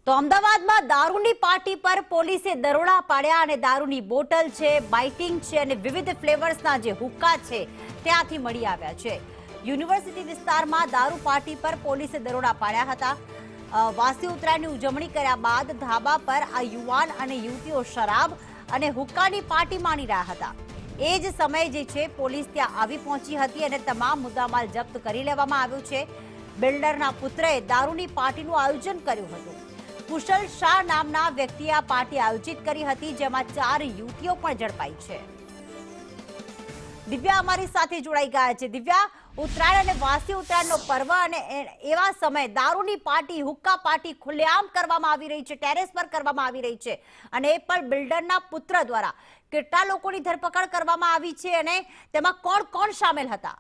તો અમદાવાદમાં દારૂની પાર્ટી પર પોલીસે દરોડા પાડ્યા અને દારૂની બોટલ છે, બાઇટિંગ છે અને વિવિધ ફ્લેવર્સના જે હુક્કા છે ત્યાંથી મળી આવ્યા છે। યુનિવર્સિટી વિસ્તારમાં દારૂ પાર્ટી પર પોલીસે દરોડા પાડ્યા હતા। વાસી ઉત્તરાયણની ઉજવણી કર્યા બાદ ધાબા પર આ યુવાન અને યુવતીઓ શરાબ અને હુક્કાની પાર્ટી માણી રહ્યા હતા। એ જ સમયે જે છે પોલીસ ત્યાં આવી પહોંચી હતી અને તમામ મુદ્દામાલ જપ્ત કરી લેવામાં આવ્યો છે। બિલ્ડરના પુત્રએ દારૂની પાર્ટીનું આયોજન કર્યું હતું। કુશલ શાહ નામના વ્યક્તિએ આ પાર્ટી આયોજિત કરી હતી, જેમાં 4 યુવતીઓ પણ ઝડપાઈ છે। દિવ્યા અમારી સાથે જોડાઈ ગયા છે। દિવ્યા, ઉત્તરાયણ અને વાસી ઉત્તરાયણનો પર્વ અને એવા સમયે દારૂની પાર્ટી, હુક્કા પાર્ટી ખુલ્લેઆમ કરવામાં આવી રહી છે, ટેરેસ પર કરવામાં આવી રહી છે અને એ પણ બિલ્ડરના પુત્ર દ્વારા। કેટલા લોકોની ધરપકડ કરવામાં આવી છે અને તેમાં કોણ કોણ સામેલ હતા?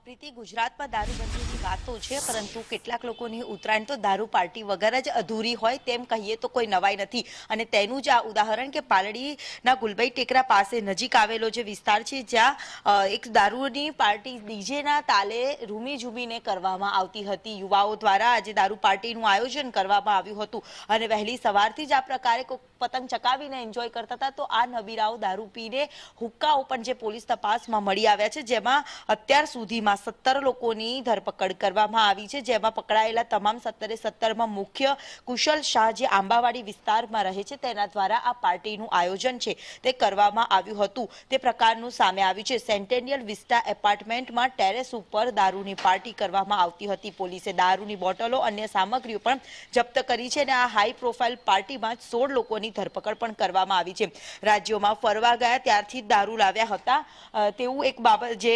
પ્રીતિ, ગુજરાતમાં દારૂબંધીની વાતો છે, પરંતુ કેટલાક લોકોની ઉત્તરાયણ તો દારૂ પાર્ટી વગર જ અધૂરી હોય તેમ કહીએ તો કોઈ નવાઈ નથી। અને તેનું જ આ ઉદાહરણ કે પાલડીના ગુલબાઈ ટેકરા પાસે નજીક આવેલો જે વિસ્તાર છે, જ્યાં એક દારૂની પાર્ટી ડીજેના તાલે રૂમી ઝૂમીને કરવામાં આવતી હતી। યુવાઓ દ્વારા આજે દારૂ પાર્ટીનું આયોજન કરવામાં આવ્યું હતું અને વહેલી સવારથી જ આ પ્રકારે પતંગ ચકાવીને એન્જોય કરતા હતા। તો આ નબીરાઓ દારૂ પીને હુક્કાઓ પણ જે પોલીસ તપાસમાં મળી આવ્યા છે, જેમાં અત્યાર સુધી 17 લોકોની ધરપકડ કરવામાં આવી છે, જેમાં પકડાયેલા તમામ 17માં મુખ્ય કુશલ શાહ જે આંબાવાડી વિસ્તારમાં રહે છે તેના દ્વારા આ પાર્ટીનું આયોજન છે તે કરવામાં આવ્યું હતું। તે પ્રકારનું સામે આવ્યું છે। સેન્ટેનિયલ વિસ્ટા એપાર્ટમેન્ટમાં ટેરેસ ઉપર દારૂની પાર્ટી કરવામાં આવતી હતી। પોલીસે દારૂની બોટલો અન્ય સામગ્રીઓ પણ જપ્ત કરી છે અને આ હાઈ પ્રોફાઇલ પાર્ટીમાં 16 લોકોની ધરપકડ પણ કરવામાં આવી છે। રાજ્યોમાં ફરવા ગયા ત્યારથી દારૂ લાવ્યા હતા તેવું એક બાબત જે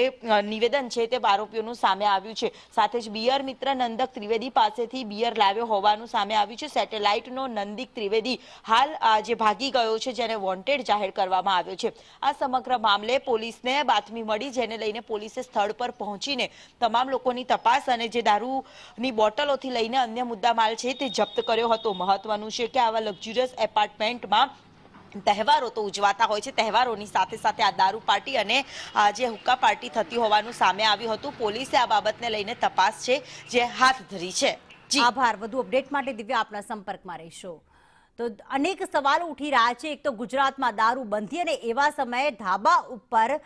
નિવેદન છે તે આરોપીઓનું સામે આવ્યું છે। સાથે જ બિયર મિત્ર નંદક ત્રિવેદી પાસેથી બિયર લાવ્યો હોવાનું સામે આવ્યું છે। સેટેલાઇટનો નંદિક ત્રિવેદી હાલ જે ભાગી ગયો છે, જેને વોન્ટેડ જાહેર કરવામાં આવ્યો છે। આ સમગ્ર મામલે પોલીસને બાતમી મળી, જેને લઈને પોલીસે સ્થળ પર પહોંચીને તમામ લોકોની તપાસ અને જે દારૂની બોટલોથી લઈને અન્ય મુદ્દામાલ છે તે જપ્ત કર્યો હતો। મહત્વનું છે કે આવા લક્ઝુરિયસ એપાર્ટમેન્ટમાં તહેવારો તો ઉજવાતા હોય છે, તહેવારોની સાથે સાથે આ દારૂ પાર્ટી અને જે હુક્કા પાર્ટી થતી હોવાનું સામે આવ્યું હતું। પોલીસે આ બાબતને લઈને તપાસ છે જે હાથ ધરી છે। આભાર। વધુ અપડેટ માટે દિવ્યા આપના સંપર્કમાં રહીશું। તો અનેક સવાલો ઉઠી રહ્યા છે। એક તો ગુજરાતમાં દારૂ બંધી અને એવા સમયે ધાબા ઉપર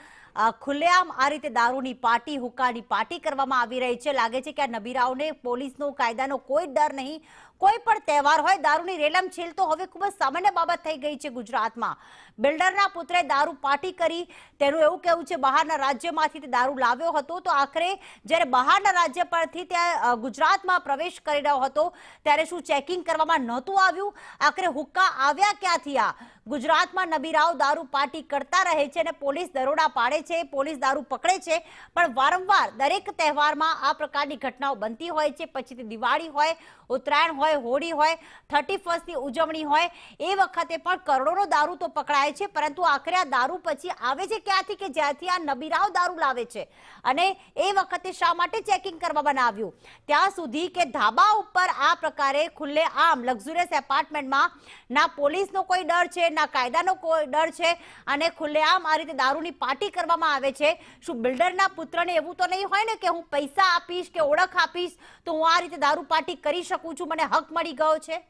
ખુલ્લેઆમ આ રીતે દારૂની પાર્ટી, હુક્કાની પાર્ટી કરવામાં આવી રહી છે। લાગે છે કે આ નબીરાઓને પોલીસનો, કાયદાનો કોઈ ડર નહીં। કોઈ પણ તહેવાર હોય, દારૂની રેલમછેલ તો હવે ખૂબ જ સામાન્ય બાબત થઈ ગઈ છે ગુજરાતમાં। બિલ્ડરના પુત્રે દારૂ પાર્ટી કરી, તેનું એવું કહેવું છે બહારના રાજ્યમાંથી તે દારૂ લાવ્યો હતો। તો આખરે જ્યારે બહારના રાજ્ય પરથી ત્યાં ગુજરાતમાં પ્રવેશ કરી રહ્યો હતો ત્યારે શું ચેકિંગ કરવામાં નહોતું આવ્યું? આખરે હુક્કા આવ્યા ક્યાંથી? આ ગુજરાતમાં નબીરાઓ દારૂ પાર્ટી કરતા રહે છે અને પોલીસ દરોડા પાડે છે, પોલીસ દારૂ પકડે છે, પણ વારંવાર દરેક તહેવારમાં આ પ્રકારની ઘટનાઓ બનતી હોય છે। પછી તે દિવાળી હોય, ઉત્તરાયણ હોય, હોળી હોય, 31st ની ઉજવણી હોય, એ વખતે પણ કરોડોનો દારૂ તો પકડાય છે, પરંતુ આખરે આ દારૂ પછી આવે છે ક્યાંથી કે જ્યાંથી આ નબીરાઓ દારૂ લાવે છે? અને એ વખતે શા માટે ચેકિંગ કરવામાં આવ્યું? ત્યાં સુધી કે ધાબા ઉપર આ પ્રકારે ખુલ્લે આમ લક્ઝુરિયસ એપાર્ટમેન્ટમાં ના પોલીસનો કોઈ ડર છે, ના કાયદાનો કોઈ ડર છે અને ખુલ્લેઆમ આ રીતે દારૂની પાર્ટી કરવામાં આવે છે। શું બિલ્ડરના પુત્રને એવું તો નહીં હોય ને કે હું પૈસા આપીશ કે ઓળખ આપીશ તો હું આ રીતે દારૂ પાર્ટી કરી શકું છું, મને હક મળી ગયો છે?